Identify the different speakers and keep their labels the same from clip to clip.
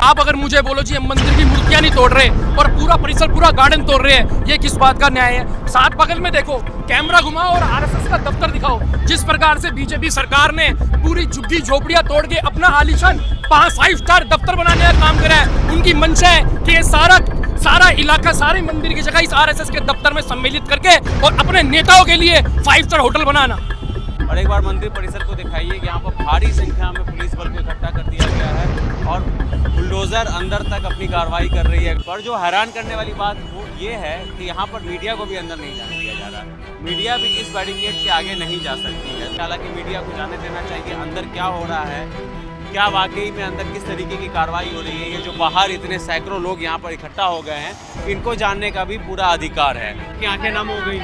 Speaker 1: आप अगर मुझे बोलो जी हम मंदिर की मूर्तियां नहीं तोड़ रहे और पूरा परिसर पूरा गार्डन तोड़ रहे हैं, ये किस बात का न्याय है? साथ बगल में देखो, कैमरा घुमाओ और आरएसएस का दफ्तर दिखाओ। जिस प्रकार से बीजेपी सरकार ने पूरी झुग्गी झोपड़ियां तोड़ के अपना आलीशान 5 स्टार दफ्तर बनाने का काम करा है, उनकी मंशा है कि ये सारा इलाका सारे मंदिर की जगह इस आरएसएस के दफ्तर में सम्मिलित करके और अपने नेताओं के लिए 5 स्टार होटल बनाना।
Speaker 2: और एक बार मंदिर परिसर को दिखाइए कि यहाँ पर भारी संख्या में पुलिस बल को इकट्ठा कर दिया गया है और बुलडोजर अंदर तक अपनी कार्रवाई कर रही है। पर जो हैरान करने वाली बात वो ये है कि यहाँ पर मीडिया को भी अंदर नहीं जाने दिया जा रहा। मीडिया भी इस बैरिकेड के आगे नहीं जा सकती है। हालांकि मीडिया को जाने देना चाहिए अंदर क्या हो रहा है, क्या वाकई में अंदर किस तरीके की कार्रवाई हो रही है। ये जो बाहर इतने सैकड़ों लोग यहाँ पर इकट्ठा हो गए हैं, इनको जानने का भी पूरा अधिकार है। कि आंखें नम हो गई।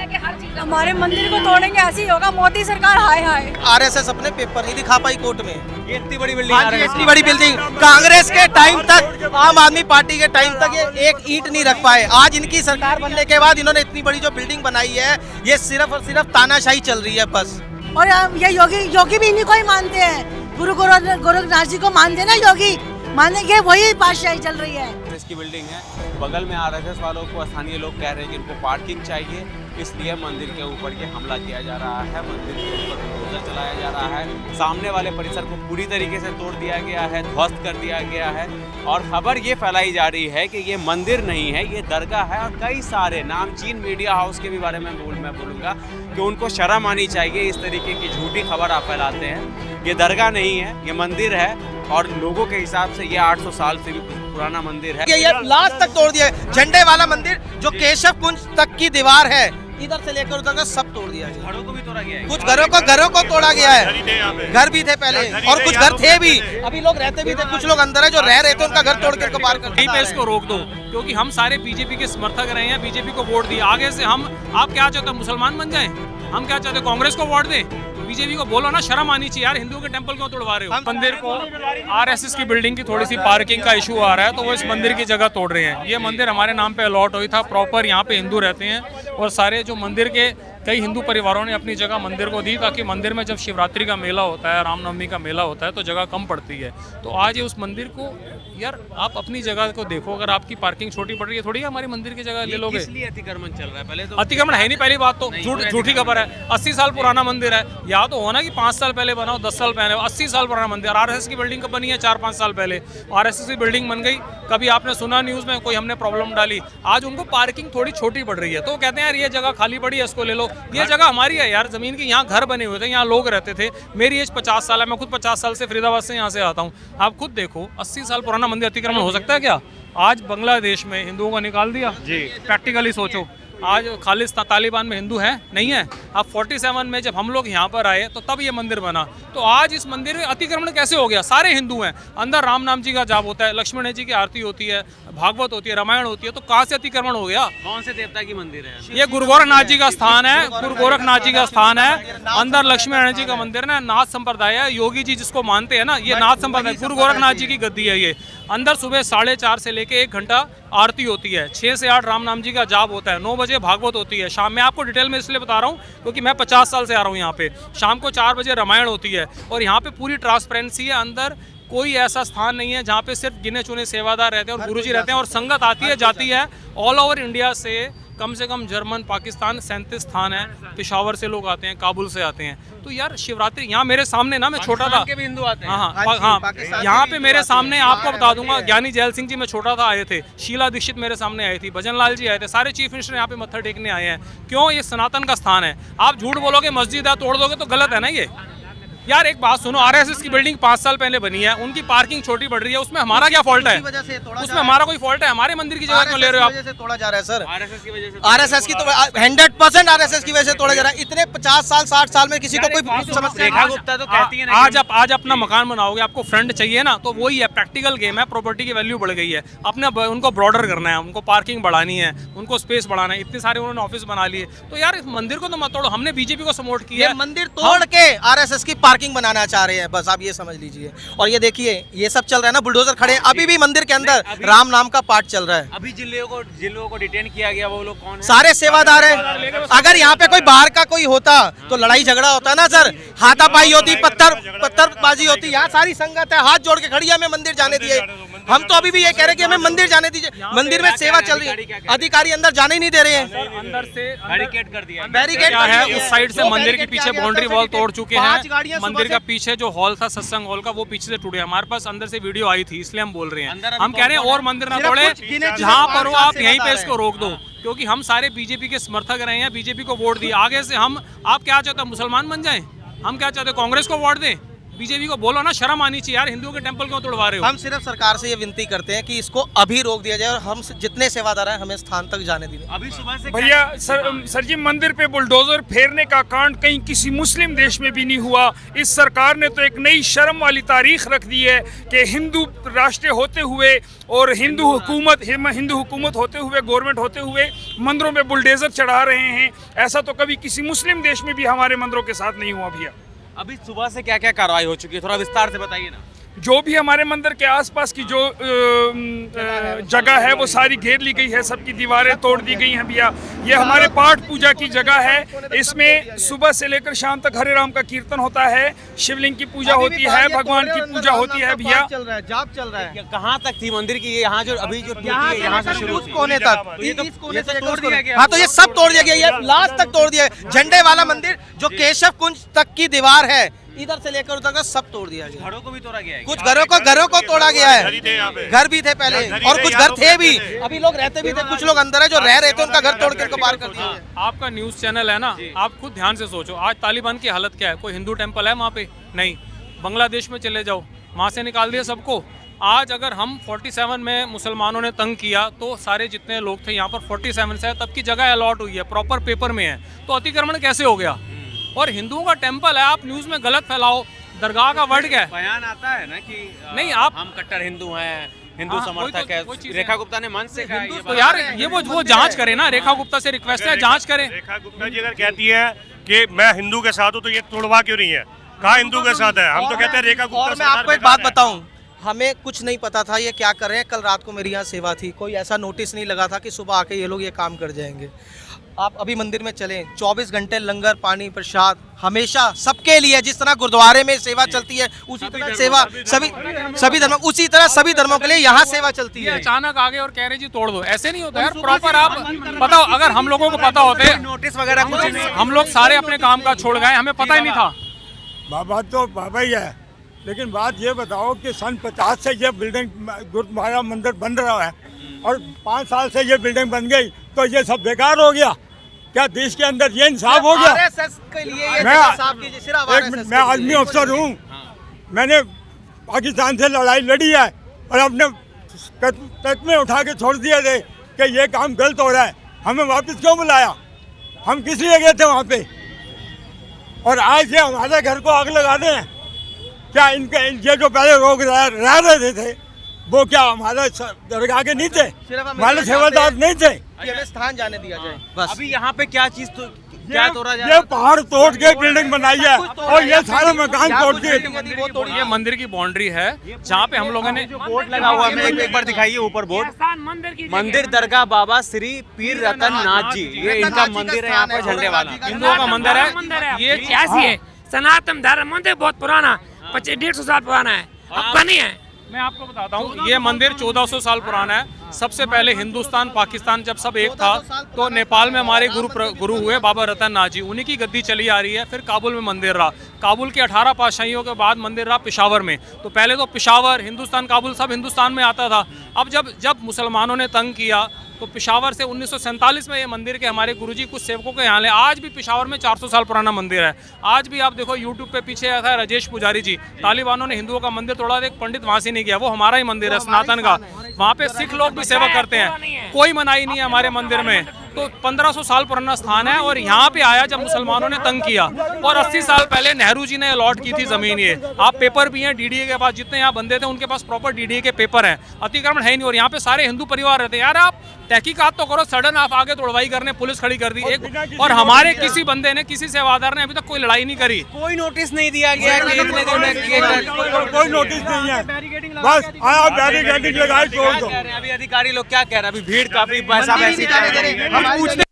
Speaker 3: हमारे मंदिर को तोड़ेंगे, ऐसे ही होगा। मोदी सरकार हाय हाय।
Speaker 4: आरएसएस अपने पेपर नहीं दिखा पाई कोर्ट में।
Speaker 2: ये इतनी बड़ी बिल्डिंग,
Speaker 4: इतनी बड़ी बिल्डिंग कांग्रेस के टाइम तक, आम आदमी पार्टी के टाइम तक ये एक ईंट नहीं रख पाए। आज इनकी सरकार बनने के बाद इन्होंने इतनी बड़ी जो बिल्डिंग बनाई है, ये सिर्फ और सिर्फ तानाशाही चल रही है बस।
Speaker 3: और ये योगी भी इन्हीं को ही मानते हैं। गुरु गोरखनाथ जी को मानते ना, योगी मानेंगे, वही बादशाही चल रही है।
Speaker 2: इसकी बिल्डिंग है, बगल में आरएसएस वालों को स्थानीय लोग कह रहे हैं कि इनको पार्किंग चाहिए, इसलिए मंदिर के ऊपर ये हमला किया जा रहा है, मंदिर के ऊपर बुलडोजर चलाया जा रहा है। सामने वाले परिसर को पूरी तरीके से तोड़ दिया गया है, ध्वस्त कर दिया गया है और खबर ये फैलाई जा रही है कि ये मंदिर नहीं है, ये दरगाह है। और कई सारे नामचीन मीडिया हाउस के भी बारे में मैं बोलूँगा कि उनको शर्म आनी चाहिए, इस तरीके की झूठी खबर आप फैलाते हैं। ये दरगाह नहीं है, ये मंदिर है और लोगों के हिसाब से ये 800 साल से भी पुराना मंदिर है।
Speaker 4: ये लास्ट तक तोड़ दिया है। झंडे वाला मंदिर जो केशव कुंज तक की दीवार है, इधर से लेकर उधर तक सब तोड़ दिया है।
Speaker 2: घरों को भी तोड़ा गया है,
Speaker 4: कुछ घरों को तोड़ा गया है। घर भी थे पहले और कुछ घर थे भी, अभी लोग रहते भी थे। कुछ लोग अंदर है जो रह रहे थे, उनका घर तोड़ कर बाहर कर दिया।
Speaker 1: इसको रोक दो, क्योंकि हम सारे बीजेपी के समर्थक रहे हैं, बीजेपी को वोट दिया। आगे से आप क्या चाहते हो, मुसलमान बन जाएं? हम क्या चाहते हैं, कांग्रेस को वोट दें? बीजेपी को बोलो ना, शर्म आनी चाहिए यार। हिंदुओं के टेंपल क्यों तोड़वा रहे हो? मंदिर को आरएसएस की बिल्डिंग की थोड़ी सी पार्किंग का इशू आ रहा है, तो वो इस मंदिर की जगह तोड़ रहे हैं। ये मंदिर हमारे नाम पे अलॉट हुई था, प्रॉपर यहाँ पे हिंदू रहते हैं और सारे जो मंदिर के कई हिंदू परिवारों ने अपनी जगह मंदिर को दी, ताकि मंदिर में जब शिवरात्रि का मेला होता है, रामनवमी का मेला होता है, तो जगह कम पड़ती है। तो आज ये उस मंदिर को, यार आप अपनी जगह को देखो, अगर आपकी पार्किंग छोटी पड़ रही है, थोड़ी हमारी मंदिर की जगह ले लोगे।
Speaker 2: इसलिए अतिक्रमण चल रहा है। पहले तो
Speaker 1: अतिक्रमण है नहीं, पहली बात तो झूठी खबर है। 80 साल पुराना मंदिर है। या तो होना कि 5 साल पहले बनाओ, 10 साल पहले, 80 साल पुराना मंदिर। आरएसएस की बिल्डिंग कब बनी है? 4-5 साल पहले आरएसएस की बिल्डिंग बन गई। कभी आपने सुना न्यूज़ में कोई हमने प्रॉब्लम डाली? आज उनको पार्किंग थोड़ी छोटी पड़ रही है, तो कहते हैं यार ये जगह खाली पड़ी है, इसको ले लो। ये जगह हमारी है यार, जमीन की। यहाँ घर बने हुए थे, यहाँ लोग रहते थे। मेरी एज 50 साल है, मैं खुद 50 साल से फरीदाबाद से यहाँ से आता हूँ। आप खुद देखो, 80 साल पुराना मंदिर अतिक्रमण हो सकता है क्या? आज बांग्लादेश में हिंदुओं को निकाल दिया जी। प्रैक्टिकली सोचो, आज खालिस्तान तालिबान में हिंदू है नहीं है? अब 47 में जब हम लोग यहाँ पर आए तो तब ये मंदिर बना। तो आज इस मंदिर में अतिक्रमण कैसे हो गया? सारे हिंदू हैं, अंदर राम नाम जी का जाप होता है, लक्ष्मण जी की आरती होती है, भागवत होती है, रामायण होती है, तो कहाँ से अतिक्रमण हो गया?
Speaker 2: कौन से देवता की मंदिर है?
Speaker 1: ये गुरु गोरखनाथ जी का स्थान है, गुरु गोरखनाथ जी का स्थान है। अंदर लक्ष्मी नारायण जी का मंदिर है, नाथ संप्रदाय है। योगी जी जिसको मानते हैं ना, ये नाथ संप्रदाय, गुरु गोरखनाथ जी की गद्दी है ये। अंदर सुबह 4:30 से लेके 1 घंटा आरती होती है, 6 से 8 राम नाम जी का जाप होता है, 9 बजे भागवत होती है। शाम में आपको डिटेल में इसलिए बता रहा हूँ क्योंकि मैं 50 साल से आ रहा हूँ यहाँ पे। शाम को 4 बजे रामायण होती है और यहाँ पे पूरी ट्रांसपेरेंसी है। अंदर कोई ऐसा स्थान नहीं है जहाँ पे सिर्फ गिने चुने सेवादार रहते हैं और गुरुजी रहते हैं, और संगत आती है जाती है। ऑल ओवर इंडिया से कम जर्मन, पाकिस्तान 37 स्थान है, पेशावर से लोग आते हैं, काबुल से आते हैं। तो यार शिवरात्रि यहाँ मेरे सामने ना, मैं छोटा था,
Speaker 2: के भी हिंदू आते हैं।
Speaker 1: हाँ, यहाँ पे मेरे सामने आपको बता दूंगा, ज्ञानी जैल सिंह जी मैं छोटा था आए थे, शीला दीक्षित मेरे सामने आई थी, भजन लाल जी आए थे, सारे चीफ मिनिस्टर यहाँ पे मत्था टेकने आए हैं। क्यों? ये सनातन का स्थान है। आप झूठ बोलोगे मस्जिद है तोड़ दोगे तो गलत है ना ये। यार एक बात सुनो, आरएसएस की बिल्डिंग 5 साल पहले बनी है, उनकी पार्किंग छोटी पड़ रही है, उसमें हमारा क्या फॉल्ट है? उसमें हमारा कोई फॉल्ट है? हमारे मंदिर की जगह क्यों ले रहे हो आप?
Speaker 4: तोड़ा जा रहा है सर,
Speaker 2: आरएसएस की वजह से।
Speaker 4: आरएसएस की तो 100% आरएसएस की वजह से तोड़ा जा रहा है। इतने 50 साल 60 साल में किसी को कोई समस्या?
Speaker 2: रेखा गुप्ता तो कहती है ना,
Speaker 1: आज अपना मकान बनाओगे, आपको फ्रंट चाहिए ना, तो वही है, प्रैक्टिकल गेम है। प्रॉपर्टी की वैल्यू बढ़ गई है, अपने उनको ब्रॉडर करना है, उनको पार्किंग बढ़ानी है, उनको स्पेस बढ़ाना है। इतने सारे उन्होंने ऑफिस बना लिए, तो यार इस मंदिर को तो मत तोड़ो। हमने बीजेपी को सपोर्ट किया,
Speaker 4: मंदिर तोड़ के आरएसएस की पार्किंग पार्किंग बनाना चाह रहे हैं, बस आप ये समझ लीजिए। और ये देखिए ये सब चल रहा है ना, बुलडोजर खड़े हैं, अभी भी मंदिर के अंदर राम नाम का पाठ चल रहा है।
Speaker 2: अभी जिन लोगों को डिटेन किया गया वो लोग कौन है?
Speaker 4: सारे सेवादार हैं। अगर यहाँ पे कोई बाहर का कोई होता तो लड़ाई झगड़ा होता ना सर, हाथापाई होती, पत्थरबाजी होती। यहाँ सारी संगत है, हाथ जोड़ के खड़ी है, हमें मंदिर जाने दिए। हम तो अभी भी ये कह रहे हैं कि हमें मंदिर जाने दीजिए, मंदिर में सेवा चल रही है, अधिकारी अंदर जाने ही नहीं दे रहे हैं।
Speaker 1: अंदर से
Speaker 2: बैरिकेड कर दिया है।
Speaker 4: बैरिकेड
Speaker 1: क्या है, उस साइड से मंदिर के पीछे बाउंड्री वॉल तोड़ चुके हैं। मंदिर का पीछे जो हॉल था सत्संग हॉल का, वो पीछे से टूटे। हमारे पास अंदर से वीडियो आई थी, इसलिए हम बोल रहे हैं। हम कह रहे हैं और मंदिर ना तोड़े, जहाँ पर हो आप यहीं पे इसको रोक दो, क्योंकि हम सारे बीजेपी के समर्थक रहे हैं, बीजेपी को वोट दिए। आगे से हम, आप क्या चाहते हैं, मुसलमान बन जाएं? हम क्या चाहते हैं, कांग्रेस को वोट दें? बीजेपी को बोलो ना, शर्म आनी चाहिए यार, हिंदुओं के टेंपल क्यों तोड़वा रहे हो?
Speaker 4: हम सिर्फ सरकार से ये विनती करते हैं कि इसको अभी रोक दिया जाए और हम जितने सेवादार हैं हमें स्थान तक जाने दीजिए।
Speaker 2: अभी सुबह से
Speaker 5: भैया सर जी, मंदिर पे बुलडोजर फेरने का कांड कहीं किसी मुस्लिम देश में भी नहीं हुआ। इस सरकार ने तो एक नई शर्म वाली तारीख रख दी है कि हिंदू राष्ट्र होते हुए और हिंदू हुकूमत होते हुए, गवर्नमेंट होते हुए मंदिरों में बुलडोजर चढ़ा रहे हैं। ऐसा तो कभी किसी मुस्लिम देश में भी हमारे मंदिरों के साथ नहीं हुआ भैया।
Speaker 2: अभी सुबह से क्या क्या कार्रवाई हो चुकी है, थोड़ा विस्तार से बताइए ना।
Speaker 5: जो भी हमारे मंदिर के आसपास की जो जगह है वो सारी घेर ली गई है, सबकी दीवारें तोड़ दी गई हैं भैया। ये हमारे पाठ पूजा की जगह है, इसमें सुबह से लेकर शाम तक हरे राम का कीर्तन होता है, शिवलिंग की पूजा होती है, भगवान की पूजा होती है भैया।
Speaker 4: चल रहा है, जाप चल रहा है।
Speaker 2: कहाँ तक थी मंदिर की? यहाँ जो अभी जो टूटी है, यहाँ से शुरू
Speaker 4: उस कोने तक,
Speaker 2: ये तो
Speaker 4: इस कोने से
Speaker 2: तोड़ दिया गया।
Speaker 4: हाँ, तो ये सब तोड़ दिया गया, ये लास्ट तक तोड़ दिया है। झंडे वाला मंदिर जो केशव कुंज तक की दीवार है, इधर से लेकर उधर तक सब तोड़ दिया गया।
Speaker 2: घरों को भी तोड़ा गया है।
Speaker 4: कुछ घरों को तोड़ा गया है, घर भी थे पहले, और कुछ घर थे भी, अभी लोग रहते भी थे, कुछ लोग अंदर है जो रह रहे थे, उनका घर तोड़ के उनको बाहर कर दिया।
Speaker 1: आपका न्यूज़ चैनल है ना, आप खुद ध्यान से सोचो, आज तालिबान की हालत क्या है? कोई हिंदू टेंपल है वहाँ पे? नहीं। बांग्लादेश में चले जाओ, वहाँ से निकाल दिया सबको। आज अगर हम 47 में मुसलमानों ने तंग किया तो सारे जितने लोग थे यहाँ पर 47 से तब की जगह अलॉट हुई है, प्रॉपर पेपर में है, तो अतिक्रमण कैसे हो गया? और हिंदुओं का टेंपल है, आप न्यूज़ में गलत फैलाओ। दरगाह का वर्ड क्या है?
Speaker 2: बयान आता है ना कि
Speaker 1: नहीं, आप
Speaker 2: हम कट्टर हिंदू हैं, हिंदू
Speaker 1: हाँ,
Speaker 2: समर्थक
Speaker 1: कोई चीज़
Speaker 2: है।
Speaker 1: है।
Speaker 2: रेखा गुप्ता ने मन से कहा ये
Speaker 1: तो
Speaker 2: बात।
Speaker 1: यार ये वो जांच करे ना, रेखा गुप्ता से रिक्वेस्ट है, जांच करे।
Speaker 6: रेखा गुप्ता जी अगर कहती है कि मैं हिंदू के साथ हूँ तो ये तोड़वा क्यों नहीं है? कहाँ हिंदू के साथ है? हम तो कहते हैं रेखा गुप्ता।
Speaker 4: और मैं आपको एक बात बताऊं, हमें कुछ नहीं पता था ये क्या कर रहे हैं। कल रात को मेरी यहाँ सेवा थी, कोई ऐसा नोटिस नहीं लगा था कि सुबह आके ये लोग ये काम कर जाएंगे। आप अभी मंदिर में चलें, 24 घंटे लंगर पानी प्रसाद हमेशा सबके लिए, जिस तरह गुरुद्वारे में सेवा चलती है उसी तरह सेवा सभी धर्मों, उसी तरह सभी धर्मों के लिए यहाँ सेवा चलती
Speaker 1: ये
Speaker 4: है।
Speaker 1: अचानक आगे और कह रहे जी तोड़ दो, ऐसे नहीं होता यार। प्रॉपर आप बताओ, अगर हम लोगों को पता होते,
Speaker 2: नोटिस वगैरह कुछ नहीं।
Speaker 1: हम लोग सारे अपने काम का छोड़ गए, हमें पता ही नहीं था।
Speaker 7: बाबा तो बाबा ही है, लेकिन बात ये बताओ कि सन 50 से ये बिल्डिंग गुरुद्वारा मंदिर बन रहा है और 5 साल से ये बिल्डिंग बन गई, तो ये सब बेकार हो गया क्या? देश के अंदर ये इंसाफ हो गया?
Speaker 4: RSS के लिए ये
Speaker 7: मैं
Speaker 4: साफ कीजिए, सिर्फ
Speaker 7: एक
Speaker 4: RSS
Speaker 7: मिनट,
Speaker 4: के
Speaker 7: मैं
Speaker 4: लिए।
Speaker 7: आर्मी अफसर हूँ, मैंने पाकिस्तान से लड़ाई लड़ी है और अपने तक में उठा के छोड़ दिए थे कि ये काम गलत हो रहा है। हमें वापस क्यों बुलाया? हम किस लिए गए थे वहाँ पे? और आज ये हमारे घर को आग लगा रहे हैं क्या? इनके ये जो पहले लोग रह रहे थे वो क्या हमारे दरगाह के नहीं थे? हमारे सेवादार नहीं थे?
Speaker 4: कि हमें स्थान जाने दिया जाए बस।
Speaker 2: अभी यहाँ पे क्या चीज तो क्या तोड़ा जा
Speaker 7: ये
Speaker 2: रहा
Speaker 7: पहाड़ तोड़ के बिल्डिंग बनाई है और ये सारे मकान तोड़ के।
Speaker 1: ये मंदिर की बाउंड्री है जहाँ पे हम लोगों ने
Speaker 2: बोर्ड लगा हुआ है, एक बार दिखाइए ऊपर बोर्ड। मंदिर दरगाह बाबा श्री पीर रतन नाथ जी, ये इनका मंदिर है यहाँ पर झंडे वाला,
Speaker 1: हिंदुओं का मंदिर है।
Speaker 8: ये इतिहासी है, सनातन धर्म मंदिर बहुत पुराना, 150 साल पुराना है, अब का नहीं है।
Speaker 1: मैं आपको बताता हूँ, ये मंदिर 1400 साल पुराना है। सबसे पहले हिंदुस्तान पाकिस्तान जब सब एक था तो नेपाल में हमारे गुरु हुए बाबा रतन नाथ जी, उन्हीं की गद्दी चली आ रही है। फिर काबुल में मंदिर रहा, काबुल के 18 पातशाहियों के बाद मंदिर रहा पेशावर में। तो पहले तो पेशावर, हिंदुस्तान, काबुल सब हिंदुस्तान में आता था। अब जब मुसलमानों ने तंग किया तो पेशावर से 1947 में ये मंदिर के हमारे गुरुजी कुछ सेवकों के यहाँ ले, आज भी पेशावर में 400 साल पुराना मंदिर है। आज भी आप देखो यूट्यूब पे पीछे आया था राजेश पुजारी जी, तालिबानों ने हिंदुओं का मंदिर तोड़ा, एक पंडित वहाँ से नहीं गया, वो हमारा ही मंदिर है सनातन का। वहाँ पे सिख लोग भी सेवा करते हैं, कोई मनाही नहीं है हमारे मंदिर में। तो 1500 साल पुराना स्थान है और यहाँ पे आया जब मुसलमानों ने तंग किया और 80 साल पहले नेहरू जी ने अलॉट की थी जमीन। ये आप पेपर भी हैं डीडीए के पास, जितने यहाँ बंदे थे उनके पास प्रॉपर डीडीए के पेपर हैं, अतिक्रमण है नहीं। और यहाँ पे सारे हिंदू परिवार रहते हैं। यार आप तहकीकात तो करो, सडन आप आगे तोड़वाई करने पुलिस खड़ी कर दी एक, और हमारे किसी बंदे ने किसी सेवादार ने अभी तक कोई लड़ाई नहीं करी,
Speaker 2: कोई नोटिस नहीं दिया गया कि इतने दिन में
Speaker 7: कोई नोटिस नहीं है, बस आया बैरिकेडिंग लगाई छोड़ दो।
Speaker 2: अभी अधिकारी लोग क्या कह रहे हैं? अभी भीड़ काफी पैसा वैसे
Speaker 4: हम पूछते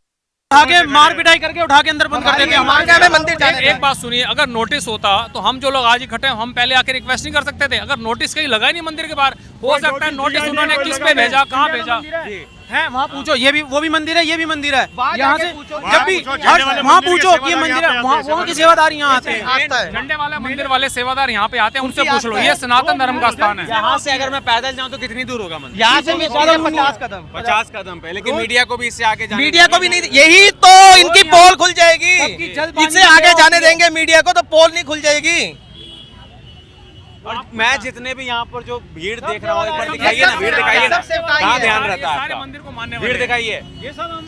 Speaker 9: उठा के मार पिटाई करके उठा के अंदर बंद कर देते हैं।
Speaker 4: हमारे मंदिर जाने
Speaker 1: एक बात सुनिए, अगर नोटिस होता तो हम जो लोग आज इकट्ठे हैं हम पहले आके रिक्वेस्ट नहीं कर सकते थे? अगर नोटिस कहीं लगा ही नहीं मंदिर के बाहर, हो सकता है नोटिस उन्होंने किस पे भेजा, कहाँ भेजा
Speaker 9: है वहाँ पूछो, ये भी वो भी मंदिर है, ये भी मंदिर है। यहाँ से जब भी
Speaker 6: वाले
Speaker 9: वहाँ
Speaker 6: मंदिर
Speaker 9: पूछो
Speaker 6: के
Speaker 9: कि ये मंदिर है, वहाँ की सेवादार यहाँ आते हैं।
Speaker 1: झंडे वाले मंदिर वाले सेवादार यहाँ पे आते हैं, उनसे पूछ लो, ये सनातन धर्म का स्थान है।
Speaker 2: यहाँ से अगर मैं पैदल जाऊँ तो कितनी दूर होगा मंदिर?
Speaker 4: यहाँ से 50 कदम
Speaker 2: 50 कदम पे, लेकिन मीडिया को भी इससे आगे जाने
Speaker 4: मीडिया को भी नहीं, यही तो इनकी पोल खुल जाएगी। इससे आगे जाने देंगे मीडिया को तो पोल नहीं खुल जाएगी।
Speaker 2: और मैं जितने भी यहाँ पर जो भीड़ देख रहा हूँ, एक बार दिखाइए ना, भीड़ दिखाइए ना, कहाँ ध्यान रहता है
Speaker 1: सारे
Speaker 2: आपका?
Speaker 1: मंदिर को मानने
Speaker 2: भीड़
Speaker 1: वाले
Speaker 2: दिखाइए,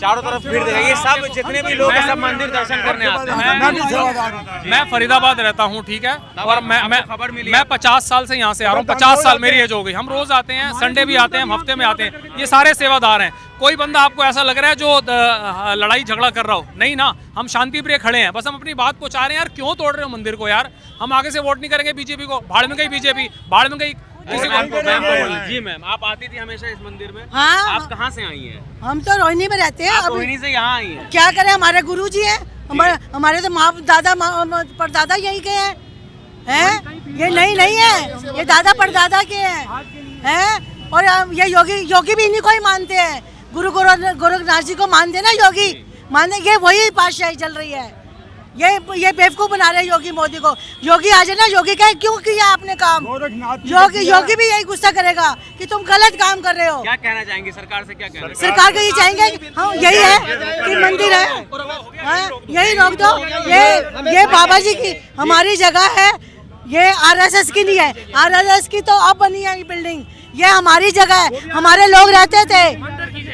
Speaker 2: चारों तरफ भीड़ दिखाइए, सब जितने भी लोग हैं सब मंदिर दर्शन करने आते हैं।
Speaker 1: मैं फरीदाबाद रहता हूँ, ठीक है, और
Speaker 2: खबर मिली
Speaker 1: मैं 50 साल से यहाँ से आ रहा हूँ, 50 साल मेरी एज हो गई। हम रोज आते हैं, संडे भी आते हैं, हम हफ्ते में आते हैं। ये सारे सेवादार हैं। कोई बंदा आपको ऐसा लग रहा है जो लड़ाई झगड़ा कर रहा हो? नहीं ना, हम शांति प्रिय खड़े हैं, बस हम अपनी बात पहुंचा रहे हैं। यार क्यों तोड़ रहे हो मंदिर को? यार हम आगे से वोट नहीं करेंगे बीजेपी को, भाड़ में गई बीजेपी, भाड़ में गई किसी को।
Speaker 2: जी मैम, आप आती थी हमेशा इस मंदिर में?
Speaker 3: हाँ।
Speaker 2: आप कहाँ से आई हैं?
Speaker 3: हम तो रोहिणी में रहते हैं।
Speaker 2: आप
Speaker 3: अभी
Speaker 2: रोहिणी से यहाँ आई हैं?
Speaker 3: क्या करें, हमारे गुरुजी हैं, हमारे तो माँ दादा परदादा यही के हैं। ये नहीं है, ये दादा परदादा के हैं। और ये योगी भी इन्हीं को ही मानते हैं। गोरखनाथ जी को मानते हैं ना, योगी मानते, ये वही पातशाही चल रही है। ये बेवकूफ बना रहे हैं योगी मोदी को। योगी आ जाए ना, योगी कहे क्यों किया आपने काम? योगी भी यही गुस्सा करेगा कि तुम गलत काम कर रहे हो।
Speaker 2: क्या कहना चाहेंगे सरकार से? क्या कहना चाहेंगे?
Speaker 3: सरकार को ये चाहेंगे, हाँ यही है कि मंदिर है, हाँ यही रोक दो। ये बाबा जी की हमारी जगह है, ये आरएसएस की नहीं है। आरएसएस की तो अब बनी है ये बिल्डिंग, ये हमारी जगह है, हमारे लोग रहते थे।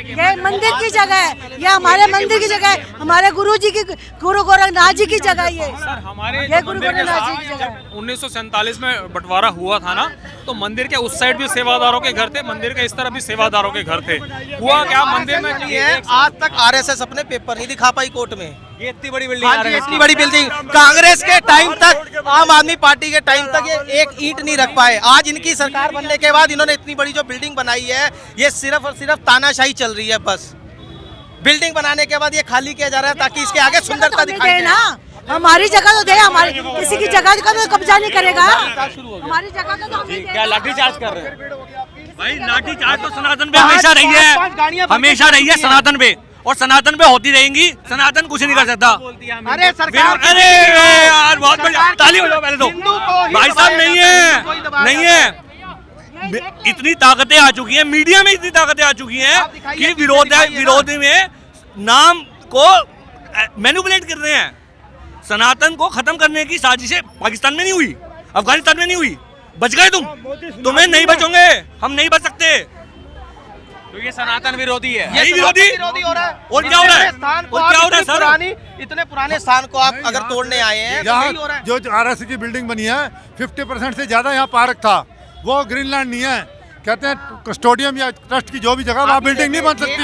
Speaker 3: ये मंदिर की जगह है, ये हमारे मंदिर की जगह है, हमारे गुरु जी की, गुरु गोरखनाथ जी की जगह ये।
Speaker 1: सर हमारे
Speaker 3: ये गुरु गोरखनाथ जी की जगह।
Speaker 1: जब 1947 में बंटवारा हुआ था ना, तो मंदिर के उस साइड भी सेवादारों के घर थे, मंदिर के इस तरफ भी सेवादारों के घर थे। हुआ क्या मंदिर में?
Speaker 4: आज तक आरएसएस अपने पेपर नहीं दिखा पाई कोर्ट में।
Speaker 2: ये इतनी बड़ी बिल्डिंग,
Speaker 4: इतनी बड़ी बिल्डिंग कांग्रेस के टाइम तक, आम आदमी पार्टी के टाइम तक ये एक ईंट नहीं रख पाए। आज इनकी सरकार बनने के बाद इन्होंने इतनी बड़ी जो बिल्डिंग बनाई है, ये सिर्फ और सिर्फ तानाशाही चल रही है। बस बिल्डिंग बनाने के बाद ये खाली किया जा रहा है ताकि इसके आगे सुंदरता दिखाई दे
Speaker 3: ना। हमारी जगह तो दे, हमारी किसी की जगह का तो कब्जा नहीं करेगा। हमारी जगह का तो
Speaker 2: क्या लाठीचार्ज कर रहे हैं?
Speaker 9: भाई लाठीचार्ज तो सनातन पे हमेशा रही है, हमेशा रही है सनातन पे, और सनातन पे होती रहेंगी। सनातन कुछ नहीं कर सकता।
Speaker 4: अरे सरकार,
Speaker 9: अरे यार बहुत बढ़िया, ताली हो जाओ पहले तो। भाई साहब नहीं है, नहीं है, इतनी ताकतें आ चुकी हैं, मीडिया में इतनी ताकतें आ चुकी हैं कि विरोध में नाम को मैनिपुलेट कर रहे हैं। सनातन को खत्म करने की साजिशें पाकिस्तान में नहीं हुई, अफगानिस्तान में नहीं हुई। बच गए तुम्हें नहीं बचोगे, हम नहीं बच सकते।
Speaker 2: तो ये सनातन विरोधी है,
Speaker 4: यही विरोधी हो रहा है।
Speaker 9: और क्या हो रहा है?
Speaker 4: और क्या हो रहा है सर? इतने पुराने स्थान को आप अगर तोड़ने आए हैं, तो यही हो रहा है।
Speaker 7: जो आरएसएस की बिल्डिंग बनी है, 50% से ज्यादा यहाँ पार्क था, वो ग्रीनलैंड नहीं है। कहते हैं कस्टोडियम या ट्रस्ट की जो भी जगह, वहाँ बिल्डिंग नहीं बन सकती,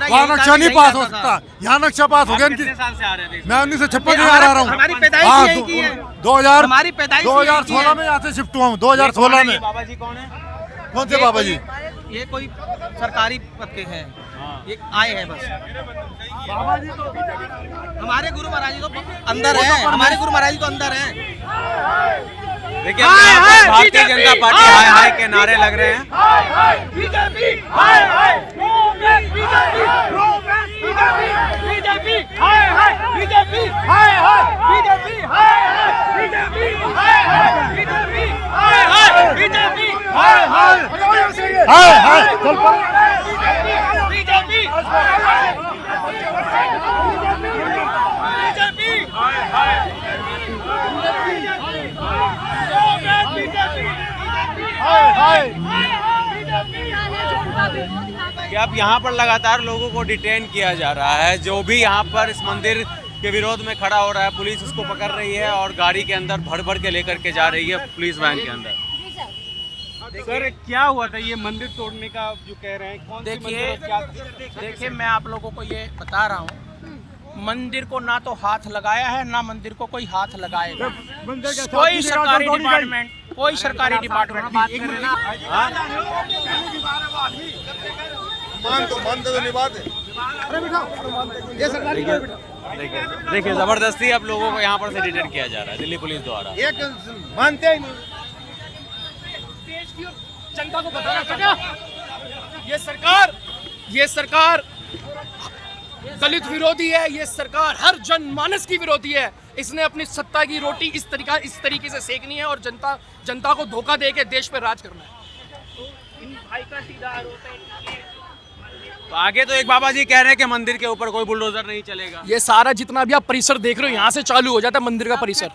Speaker 7: वहाँ नक्शा नहीं पास हो सकता। यहाँ नक्शा पास हो गया इनकी। मैं 1956 से आ रहा हूँ,
Speaker 4: हमारी पैदाइश यहीं की है।
Speaker 7: 2016 में यहाँ से शिफ्ट हुआ हूँ, 2016 में।
Speaker 2: बाबा जी कौन है?
Speaker 7: कौन से बाबा जी?
Speaker 4: ये कोई सरकारी पद के हैं, ये आए हैं बस। हमारे गुरु महाराज जी तो अंदर है, हमारे गुरु महाराज जी तो अंदर है।
Speaker 2: देखिए भारतीय जनता पार्टी हाय हाय के नारे लग रहे हैं। कि अब यहाँ पर लगातार लोगों को डिटेन किया जा रहा है। जो भी यहाँ पर इस मंदिर के विरोध में खड़ा हो रहा है, पुलिस उसको पकड़ रही है और गाड़ी के अंदर भर भर के लेकर के जा रही है पुलिस वैन के अंदर।
Speaker 10: सर क्या हुआ था ये मंदिर तोड़ने का जो कह रहे हैं? कौन सी मंदिर और क्या?
Speaker 11: देखिए मैं आप लोगों को ये बता रहा हूँ, मंदिर को ना तो हाथ लगाया है ना मंदिर को कोई हाथ लगाएगा। कोई सरकारी डिपार्टमेंट
Speaker 2: देखिए जबरदस्ती अब लोगों को यहाँ पर से डिटेन किया जा रहा है दिल्ली पुलिस द्वारा।
Speaker 10: मानते ही नहीं।
Speaker 11: जनता को बताना चाहता ये सरकार दलित विरोधी है, ये सरकार हर जनमानस की विरोधी है। इसने अपनी सत्ता की रोटी इस तरीके से सेकनी है और जनता को धोखा दे के देश पे राज करना है। इन भाई का सीधा आरोप है।
Speaker 2: तो आगे तो एक बाबा जी कह रहे हैं कि मंदिर के ऊपर कोई बुलडोजर नहीं चलेगा।
Speaker 11: ये सारा जितना भी आप परिसर देख रहे हो यहाँ से चालू हो जाता है मंदिर का परिसर,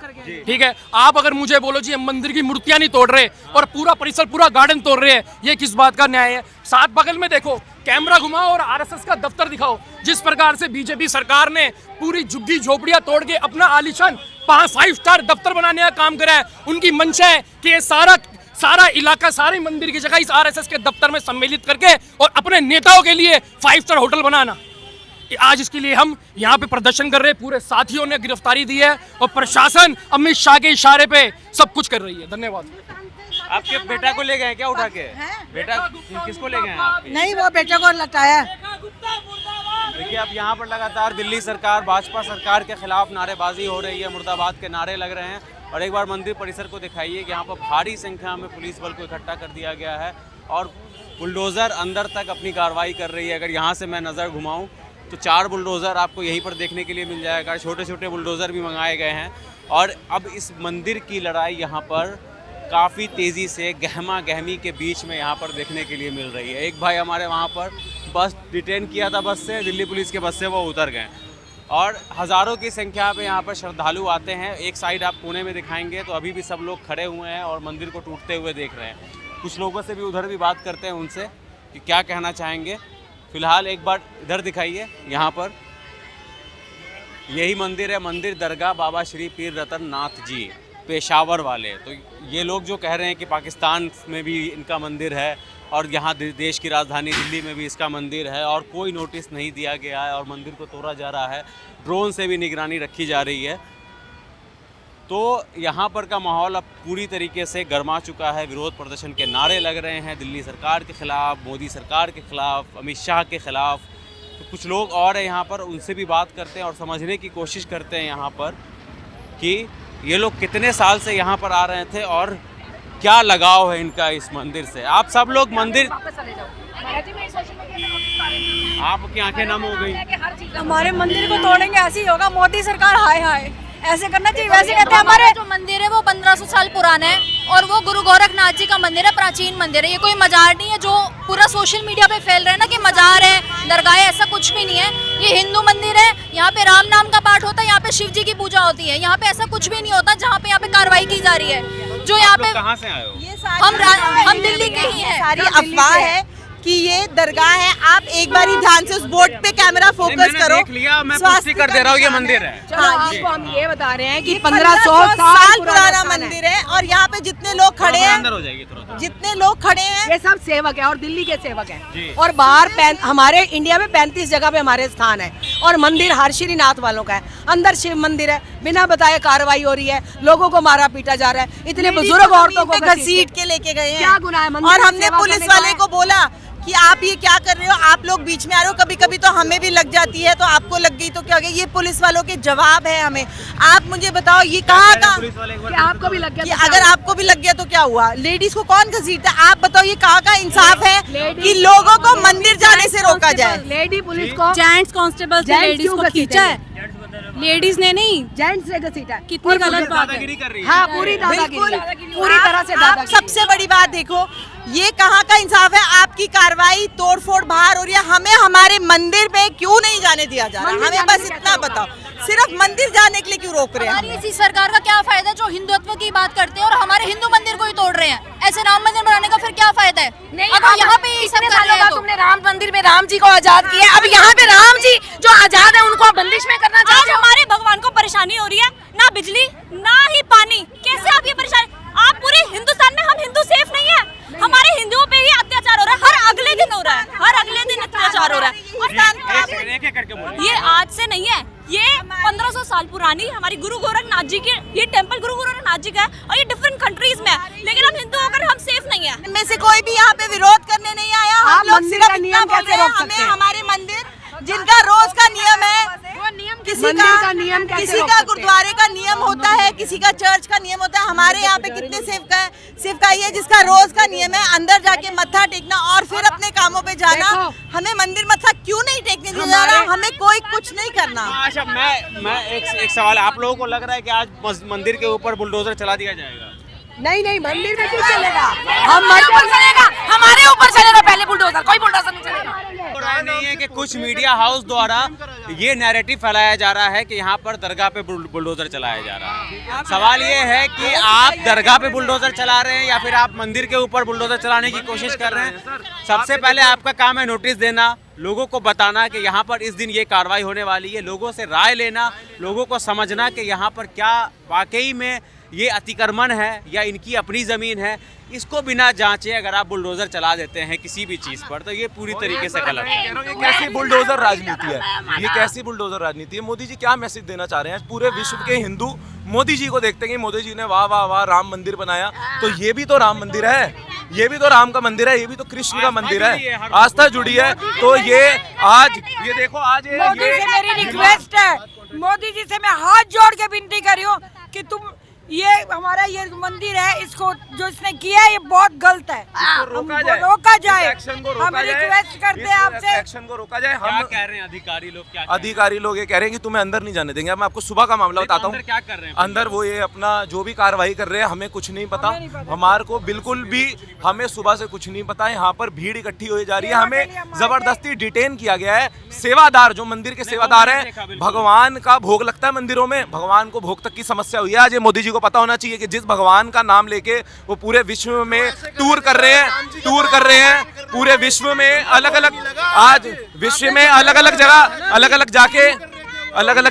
Speaker 11: ठीक है। आप अगर मुझे बोलो जी हम मंदिर की मूर्तियां नहीं तोड़ रहे और पूरा परिसर पूरा गार्डन तोड़ रहे हैं, ये किस बात का न्याय है? साथ बगल में देखो, कैमरा घुमाओ और आरएसएस का दफ्तर दिखाओ। जिस प्रकार से बीजेपी सरकार ने पूरी झुग्गी झोपड़ियां तोड़ के अपना आलीशान 5 स्टार दफ्तर बनाने का काम करा है, उनकी मंशा है कि ये सारा इलाका, सारे मंदिर की जगह इस आरएसएस के दफ्तर में सम्मिलित करके और अपने नेताओं के लिए 5 स्टार होटल बनाना। आज इसके लिए हम यहाँ पे प्रदर्शन कर रहे हैं। पूरे साथियों ने गिरफ्तारी दी है और प्रशासन अमित शाह के इशारे पे सब कुछ कर रही है। धन्यवाद।
Speaker 2: आपके बेटा को ले गए क्या उठा के? बेटा किसको ले गए हैं आपके?
Speaker 3: नहीं, वो बेटे को लटाया।
Speaker 2: देखिए अब यहाँ पर लगातार दिल्ली सरकार, भाजपा सरकार के खिलाफ नारेबाजी हो रही है, मुर्दाबाद के नारे लग रहे हैं। और एक बार मंदिर परिसर को दिखाइए कि यहाँ पर भारी संख्या में पुलिस बल को इकट्ठा कर दिया गया है और बुलडोज़र अंदर तक अपनी कार्रवाई कर रही है। अगर यहाँ से मैं नज़र घुमाऊँ तो 4 बुलडोज़र आपको यहीं पर देखने के लिए मिल जाएगा। छोटे छोटे बुलडोज़र भी मंगाए गए हैं और अब इस मंदिर की लड़ाई यहाँ पर काफ़ी तेज़ी से गहमा गहमी के बीच में यहाँ पर देखने के लिए मिल रही है। एक भाई हमारे वहाँ पर बस डिटेन किया था, बस से, दिल्ली पुलिस के बस से वो उतर गए और हज़ारों की संख्या पे यहाँ पर श्रद्धालु आते हैं। एक साइड आप कोने में दिखाएंगे तो अभी भी सब लोग खड़े हुए हैं और मंदिर को टूटते हुए देख रहे हैं। कुछ लोगों से भी उधर भी बात करते हैं उनसे कि क्या कहना चाहेंगे। फ़िलहाल एक बार इधर दिखाइए, यहाँ पर यही मंदिर है, मंदिर दरगाह बाबा श्री पीर रतन नाथ जी पेशावर वाले। तो ये लोग जो कह रहे हैं कि पाकिस्तान में भी इनका मंदिर है और यहाँ देश की राजधानी दिल्ली में भी इसका मंदिर है और कोई नोटिस नहीं दिया गया है और मंदिर को तोड़ा जा रहा है, ड्रोन से भी निगरानी रखी जा रही है। तो यहाँ पर का माहौल अब पूरी तरीके से गर्मा चुका है। विरोध प्रदर्शन के नारे लग रहे हैं दिल्ली सरकार के ख़िलाफ़, मोदी सरकार के ख़िलाफ़, अमित शाह के ख़िलाफ़। तो कुछ लोग और हैं यहाँ पर, उनसे भी बात करते हैं और समझने की कोशिश करते हैं यहाँ पर कि ये लोग कितने साल से यहाँ पर आ रहे थे और क्या लगाव है इनका इस मंदिर से। आप सब लोग मंदिर, आपकी आंखें नम हो गई।
Speaker 3: हमारे मंदिर को तोड़ेंगे, ऐसे ही होगा। मोदी सरकार हाय हाय ऐसे करना चाहिए। वैसे कहते हैं हमारे
Speaker 12: जो मंदिर है वो 1500 साल पुराना है और वो गुरु गोरखनाथ जी का मंदिर है, प्राचीन मंदिर है। ये कोई मजार नहीं है जो पूरा सोशल मीडिया पे फैल रहा है ना कि मजार है, दरगाह है, ऐसा कुछ भी नहीं है। ये हिंदू मंदिर है, यहाँ पे राम नाम का पाठ होता है, यहाँ पे शिव जी की पूजा होती है। यहाँ पे ऐसा कुछ भी नहीं होता जहाँ पे यहाँ पे कार्रवाई की जा रही है। जो यहाँ पे
Speaker 2: कहाँ से आए हो?
Speaker 12: हम दिल्ली के ही हैं।
Speaker 3: सारी अफवाह है कि ये दरगाह है। आप एक बार ही ध्यान से उस बोर्ड पे कैमरा फोकस करो।
Speaker 2: देख लिया, मैं पुष्टि कर दे रहा हूँ ये मंदिर है।
Speaker 3: आपको हम ये बता रहे हैं कि 1500 साल पुराना मंदिर है और यहाँ पे जितने लोग खड़े हैं,
Speaker 2: अंदर हो जाएगी थोड़ा,
Speaker 3: जितने लोग खड़े हैं,
Speaker 13: ये सब सेवक है और दिल्ली के सेवक हैं। और बाहर हमारे इंडिया में 35 जगह पे हमारे स्थान है और मंदिर हर्षिनाथ वालों का है। अंदर शिव मंदिर है, बिना बताए कार्रवाई हो रही है, लोगों को मारा पीटा जा रहा है। इतने बुजुर्ग औरतों को घसीट के लेके गए हैं। क्या गुनाह है?
Speaker 3: और हमने पुलिस वाले को बोला कि आप ये क्या कर रहे हो, आप लोग बीच में आ रहे हो। कभी कभी तो हमें भी लग जाती है, तो आपको लग गई तो क्या हो गया। ये पुलिस वालों के जवाब है हमें। आप मुझे बताओ ये कहाँ का,
Speaker 13: आपको भी लग गया?
Speaker 3: अगर आपको भी लग गया तो क्या हुआ? लेडीज को कौन घसीटता है? आप बताओ ये कहाँ का इंसाफ है कि लोगों को मंदिर जाने से रोका जाए?
Speaker 13: लेडी पुलिस को,
Speaker 12: जेंट्स कांस्टेबल से लेडीज को खींचा है, लेडीज ने नहीं,
Speaker 13: जेंट्स से घसीटा।
Speaker 12: कितनी गलत बात है।
Speaker 13: हाँ, पूरी दादागिरी, पूरी तरह से दादागिरी।
Speaker 3: सबसे बड़ी बात देखो, ये कहाँ का इंसाफ है? आपकी कार्रवाई तोड़फोड़ बाहर हो रही है, हमें हमारे मंदिर पे क्यों नहीं जाने दिया जा रहा? हमें बस इतना बताओ।
Speaker 13: सिर्फ मंदिर जाने के लिए क्यों रोक रहे हैं?
Speaker 12: हमारी इसी सरकार का क्या फायदा जो हिंदुत्व की बात करते हैं और हमारे हिंदू मंदिर को ही तोड़ रहे हैं? ऐसे राम मंदिर बनाने का फिर क्या फायदा है?
Speaker 13: नहीं,
Speaker 12: अगर यहाँ पे ये सब कर रहे हैं तो
Speaker 13: तुमने राम मंदिर में राम जी को आजाद किया, अब यहाँ पे राम जी जो आजाद है उनको बंदिश में करना चाहते हो?
Speaker 12: हमारे भगवान को परेशानी हो रही है, ना बिजली ना ही पानी, कैसे आप ये परेशानी? आप पूरे हिंदुस्तान में, हम हिंदू सेफ नहीं है, हमारे हिंदुओं पे ही अत्याचार हो रहा है, हर अगले दिन हो रहा है, हर अगले दिन अत्याचार हो रहा है। और ये आज से नहीं है, ये 1500 साल पुरानी हमारी गुरु गोरखनाथ जी की, ये टेम्पल गुरु गोरखनाथ जी का है और ये डिफरेंट कंट्रीज में है, लेकिन हम हिंदू होकर हम सेफ नहीं है।
Speaker 13: इनमें से कोई भी यहाँ पे विरोध करने नहीं आया। हम लोग सिर्फ इतना बोल रहे हैं, हमें हमारे मंदिर जिनका रोज का नियम है, किसी का गुरुद्वारे का नियम होता है, किसी का चर्च का नियम होता है, हमारे यहाँ पे कितने सिर्फ का ये जिसका रोज का नियम है अंदर जाके मत्था टेकना और फिर अपने कामों पे जाना। हमें मंदिर मत्था क्यों नहीं टेकने दिया जा रहा? हमें कोई कुछ नहीं करना।
Speaker 2: अच्छा, मैं एक सवाल, आप लोगों को लग रहा है कि आज मंदिर के ऊपर बुलडोजर चला दिया जाएगा?
Speaker 13: नहीं, मंदिर में क्यों चलेगा? हमारे ऊपर चलेगा, हमारे ऊपर चलेगा पहले बुलडोजर, कोई बुलडोजर नहीं चलेगा।
Speaker 2: नहीं है कि कुछ मीडिया हाउस द्वारा ये नैरेटिव फैलाया जा रहा है कि यहाँ पर दरगाह पे बुलडोजर चलाया जा रहा है। सवाल ये है कि आप दरगाह पे बुलडोजर चला रहे हैं या फिर आप मंदिर के ऊपर बुलडोजर चलाने की कोशिश कर रहे हैं? सबसे पहले आपका काम है नोटिस देना, लोगों को बताना कि यहाँ पर इस दिन ये कार्रवाई होने वाली है, लोगों से राय लेना, लोगों को समझना कि यहाँ पर क्या वाकई में ये अतिक्रमण है या इनकी अपनी ज़मीन है। इसको बिना जांचे अगर आप बुलडोजर चला देते हैं किसी भी चीज़ पर तो ये पूरी तरीके से गलत है।
Speaker 14: ये कैसी बुलडोजर राजनीति है? ये कैसी बुलडोजर राजनीति है? मोदी जी क्या मैसेज देना चाह रहे हैं? पूरे विश्व के हिंदू मोदी जी को देखते हैं कि मोदी जी ने वाह वाह वाह राम मंदिर बनाया, तो ये भी तो राम मंदिर है, ये भी तो राम का मंदिर है, ये भी तो कृष्ण का मंदिर है, आस्था जुड़ी है। तो ये आज ये देखो, आज
Speaker 13: मोदी से मेरी रिक्वेस्ट है, मोदी जी से मैं हाथ जोड़ के विनती कर रही हूँ कि तुम ये हमारा ये मंदिर है, इसको जो इसने किया है ये बहुत गलत है, रोका जाए। हम रिक्वेस्ट करते हैं आपसे,
Speaker 14: एक्शन को रोका जाए।
Speaker 2: हम कह रहे हैं अधिकारी लोग, क्या
Speaker 14: अधिकारी लोग ये कह रहे हैं कि तुम्हें अंदर नहीं जाने देंगे। मैं आपको सुबह का मामला बताता हूँ।
Speaker 2: क्या कर रहे हैं
Speaker 14: अंदर वो ये अपना जो भी कार्रवाई कर रहे हैं, हमें कुछ नहीं पता, हमारे को बिल्कुल भी, हमें सुबह से कुछ नहीं पता। यहाँ पर भीड़ इकट्ठी हो जा रही है, हमें जबरदस्ती डिटेन किया गया है। सेवादार जो मंदिर के सेवादार हैं, भगवान का भोग लगता है मंदिरों में, भगवान को भोग तक की समस्या हुई है। आज ये मोदी जी को पता होना चाहिए कि जिस भगवान का नाम लेके वो पूरे विश्व में टूर कर रहे हैं, पूरे विश्व में अलग अलग, आज विश्व में अलग अलग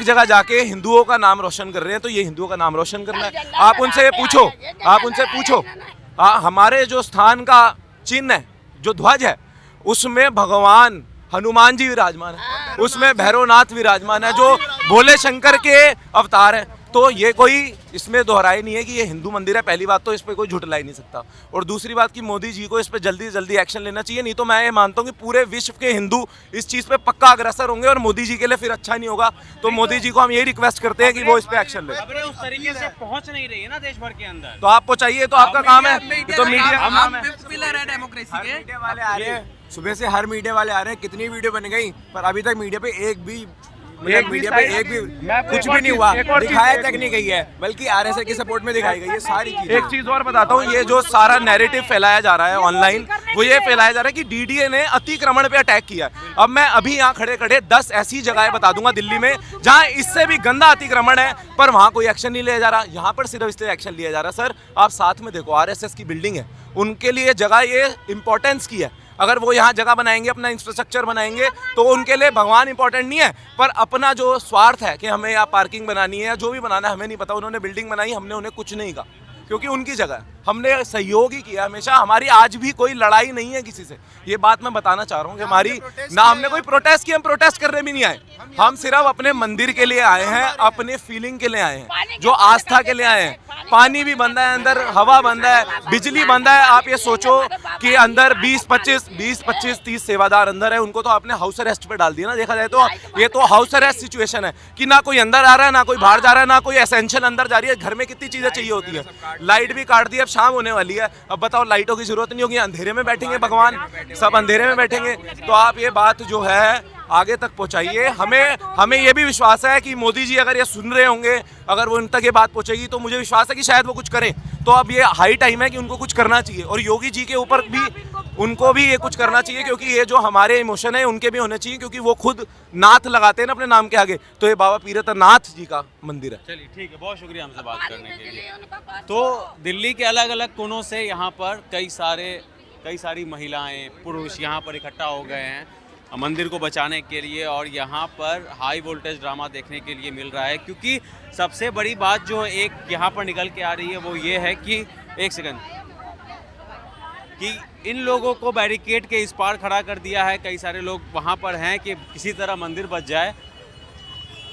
Speaker 14: जगह जाके हिंदुओं का नाम रोशन कर रहे हैं। तो ये हिंदुओं का नाम रोशन करना है। आप उनसे पूछो, हमारे जो स्थान का चिन्ह है, जो ध्वज है, उसमें भगवान हनुमान जी विराजमान है, उसमें भैरवनाथ विराजमान है, जो भोले शंकर के अवतार हैं। तो ये कोई इसमें दोहराई नहीं है कि ये हिंदू मंदिर है। पहली बात तो इस पर कोई झुटला ही नहीं सकता, और दूसरी बात कि मोदी जी को इस पर जल्दी से जल्दी एक्शन लेना चाहिए, नहीं तो मैं ये मानता हूँ कि पूरे विश्व के हिंदू इस चीज़ पे पक्का अग्रसर होंगे और मोदी जी के लिए फिर अच्छा नहीं होगा। तो मोदी जी को हम ये रिक्वेस्ट करते हैं कि वो इस पर एक्शन ले।
Speaker 2: उस तरीके से पहुंच नहीं रही है ना देश भर के अंदर,
Speaker 14: तो आपको चाहिए, तो आपका काम है, तो मीडिया
Speaker 4: पिलर है डेमोक्रेसी के।
Speaker 14: मीडिया वाले आ रहे हैं, सुबह से हर मीडिया वाले आ रहे हैं, कितनी वीडियो बन गई, पर अभी तक मीडिया पे एक भी कुछ भी नहीं हुआ, दिखाया तक नहीं गई है, बल्कि आरएसएस की सपोर्ट में दिखाई गई है सारी चीजें। एक चीज और बताता हूँ, ये जो सारा नैरेटिव फैलाया जा रहा है ऑनलाइन, वो ये फैलाया जा रहा है कि डीडीए ने अतिक्रमण पे अटैक किया है। अब मैं अभी यहाँ खड़े 10 ऐसी जगहें बता दूंगा दिल्ली में जहाँ इससे भी गंदा अतिक्रमण है, पर वहाँ कोई एक्शन नहीं लिया जा रहा। यहाँ पर सिर्फ इसलिए एक्शन लिया जा रहा। सर आप साथ में देखो, आरएसएस की बिल्डिंग है, उनके लिए जगह ये इंपॉर्टेंस की है। अगर वो यहाँ जगह बनाएंगे, अपना इंफ्रास्ट्रक्चर बनाएंगे, तो उनके लिए भगवान इंपॉर्टेंट नहीं है, पर अपना जो स्वार्थ है कि हमें यहाँ पार्किंग बनानी है या जो भी बनाना है, हमें नहीं पता। उन्होंने बिल्डिंग बनाई, हमने उन्हें कुछ नहीं कहा, क्योंकि उनकी जगह है, हमने सहयोग ही किया हमेशा। हमारी आज भी कोई लड़ाई नहीं है किसी से, ये बात मैं बताना चाह रहा हूँ कि हमारी ना हमने कोई प्रोटेस्ट किया, हम प्रोटेस्ट करने भी नहीं आए। हम सिर्फ अपने मंदिर के लिए आए हैं, अपने फीलिंग के लिए आए हैं, जो आस्था के लिए आए हैं। पानी भी बंद है अंदर, हवा बंद है, बिजली बंद है। आप ये सोचो कि अंदर 20-25-30 सेवादार अंदर है, उनको तो आपने हाउस अरेस्ट पे डाल दिया ना। देखा जाए तो ये तो हाउस अरेस्ट सिचुएशन है कि ना कोई अंदर आ रहा है, ना कोई बाहर जा रहा है, ना कोई एसेंशियल अंदर जा रही है। घर में कितनी चीजें चाहिए होती है, लाइट भी काट दी, अब शाम होने वाली है, अब बताओ लाइटों की जरूरत नहीं होगी, अंधेरे में बैठेंगे भगवान, सब अंधेरे में बैठेंगे। तो आप ये बात जो है आगे तक पहुंचाइए। हमें ये भी विश्वास है कि मोदी जी अगर ये सुन रहे होंगे, अगर वो उन तक ये बात पहुंचेगी तो मुझे विश्वास है कि शायद वो कुछ करें। तो अब ये हाई टाइम है कि उनको कुछ करना चाहिए, और योगी जी के ऊपर भी उनको भी ये कुछ करना चाहिए, क्योंकि ये जो हमारे इमोशन है उनके भी होने चाहिए, क्योंकि वो खुद नाथ लगाते हैं ना अपने नाम के आगे। तो ये बाबा पीरतनाथ जी का मंदिर है।
Speaker 2: चलिए ठीक है, बहुत शुक्रिया हमसे बात करने के लिए। तो दिल्ली के अलग अलग कोनों से यहाँ पर कई सारी महिलाएं, पुरुष यहाँ पर इकट्ठा हो गए हैं मंदिर को बचाने के लिए, और यहाँ पर हाई वोल्टेज ड्रामा देखने के लिए मिल रहा है। क्योंकि सबसे बड़ी बात जो एक यहाँ पर निकल के आ रही है वो ये है कि कि इन लोगों को बैरिकेड के इस पार खड़ा कर दिया है। कई सारे लोग वहाँ पर हैं कि किसी तरह मंदिर बच जाए,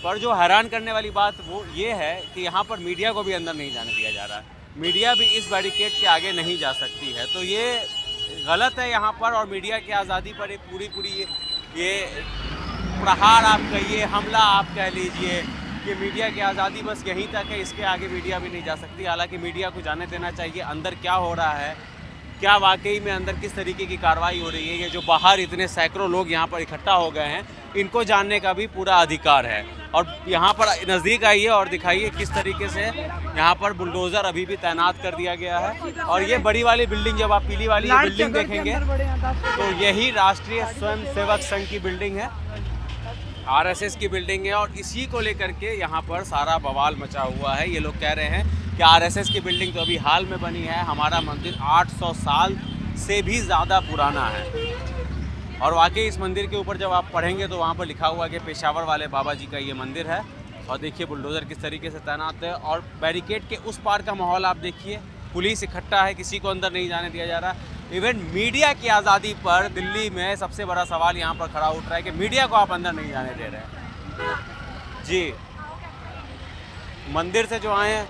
Speaker 2: पर जो हैरान करने वाली बात वो ये है कि यहाँ पर मीडिया को भी अंदर नहीं जाने दिया जा रहा है। मीडिया भी इस बैरिकेड के आगे नहीं जा सकती है, तो ये गलत है यहाँ पर। और मीडिया की आज़ादी पर एक पूरी ये प्रहार आप कहिए, हमला आप कह लीजिए, कि मीडिया की आज़ादी बस यहीं तक है, इसके आगे मीडिया भी नहीं जा सकती। हालांकि मीडिया को जाने देना चाहिए अंदर क्या हो रहा है, क्या वाकई में अंदर किस तरीके की कार्रवाई हो रही है। ये जो बाहर इतने सैकड़ों लोग यहाँ पर इकट्ठा हो गए हैं, इनको जानने का भी पूरा अधिकार है। और यहाँ पर नज़दीक आइए और दिखाइए किस तरीके से यहाँ पर बुलडोज़र अभी भी तैनात कर दिया गया है। और ये बड़ी वाली बिल्डिंग, जब आप पीली वाली बिल्डिंग देखेंगे तो यही राष्ट्रीय स्वयंसेवक संघ की बिल्डिंग है, RSS की बिल्डिंग है। और इसी को लेकर के यहाँ पर सारा बवाल मचा हुआ है। ये लोग कह रहे हैं कि RSS की बिल्डिंग तो अभी हाल में बनी है, हमारा मंदिर 800 साल से भी ज़्यादा पुराना है। और वाकई इस मंदिर के ऊपर जब आप पढ़ेंगे तो वहाँ पर लिखा हुआ है कि पेशावर वाले बाबा जी का ये मंदिर है। और देखिए बुलडोज़र किस तरीके से तैनात है, और बैरिकेड के उस पार का माहौल आप देखिए, पुलिस इकट्ठा है, किसी को अंदर नहीं जाने दिया जा रहा। इवन मीडिया की आज़ादी पर दिल्ली में सबसे बड़ा सवाल यहाँ पर खड़ा उठ रहा है कि मीडिया को आप अंदर नहीं जाने दे रहे हैं। जी, मंदिर से जो आए हैं,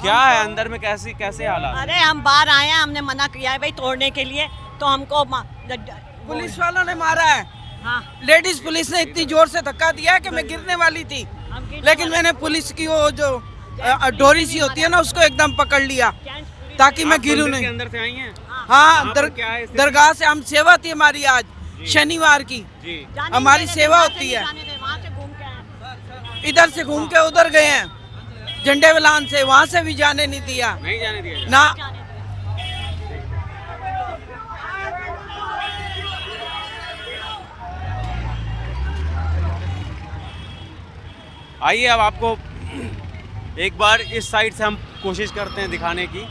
Speaker 2: क्या है अंदर में, कैसे हालात?
Speaker 15: अरे हम बाहर आए हैं, हमने मना किया है भाई तोड़ने के लिए, तो हमको
Speaker 13: पुलिस वालों ने मारा है। हाँ। लेडीज पुलिस ने इतनी जोर से धक्का दिया है कि मैं गिरने वाली थी, लेकिन मैंने पुलिस की वो जो डोरी सी होती है ना, उसको एकदम पकड़ लिया ताकि मैं गिरूं नहीं।
Speaker 2: अंदर से आई हैं?
Speaker 13: हाँ, दरगाह से हम सेवा थी हमारी आज शनिवार की, हमारी सेवा होती है। इधर से घूम के उधर गए हैं, झंडे वलान से, वहाँ से भी जाने नहीं दिया।
Speaker 2: नहीं जाने दिया
Speaker 13: ना।
Speaker 2: आइए अब आपको एक बार इस साइड से हम कोशिश करते हैं दिखाने की।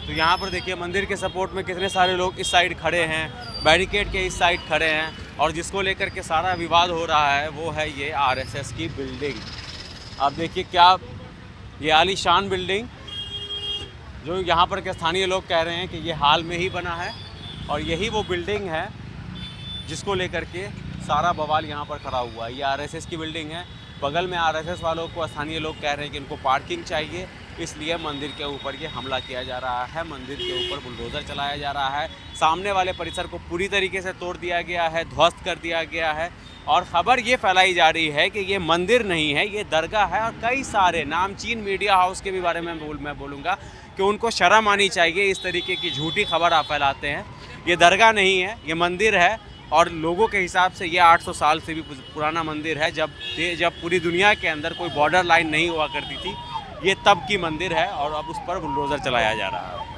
Speaker 2: तो यहाँ पर देखिए मंदिर के सपोर्ट में कितने सारे लोग इस साइड खड़े हैं, बैरिकेड के इस साइड खड़े हैं, और जिसको लेकर के सारा विवाद हो रहा है वो है ये RSS की बिल्डिंग। आप देखिए क्या ये आलीशान बिल्डिंग, जो यहाँ पर के स्थानीय लोग कह रहे हैं कि ये हाल में ही बना है, और यही वो बिल्डिंग है जिसको लेकर के सारा बवाल यहाँ पर खड़ा हुआ है। ये RSS की बिल्डिंग है। बगल में RSS वालों को स्थानीय लोग कह रहे हैं कि इनको पार्किंग चाहिए, इसलिए मंदिर के ऊपर ये हमला किया जा रहा है, मंदिर के ऊपर बुलडोज़र चलाया जा रहा है, सामने वाले परिसर को पूरी तरीके से तोड़ दिया गया है, ध्वस्त कर दिया गया है। और ख़बर ये फैलाई जा रही है कि ये मंदिर नहीं है, ये दरगाह है। और कई सारे नामचीन मीडिया हाउस के भी बारे में मैं बोलूँगा कि उनको शर्म आनी चाहिए, इस तरीके की झूठी खबर आप फैलाते हैं। ये दरगाह नहीं है, ये मंदिर है, और लोगों के हिसाब से ये 800 साल से भी पुराना मंदिर है। जब पूरी दुनिया के अंदर कोई बॉर्डर लाइन नहीं हुआ करती थी, ये तब की मंदिर है, और अब उस पर बुलडोज़र चलाया जा रहा है।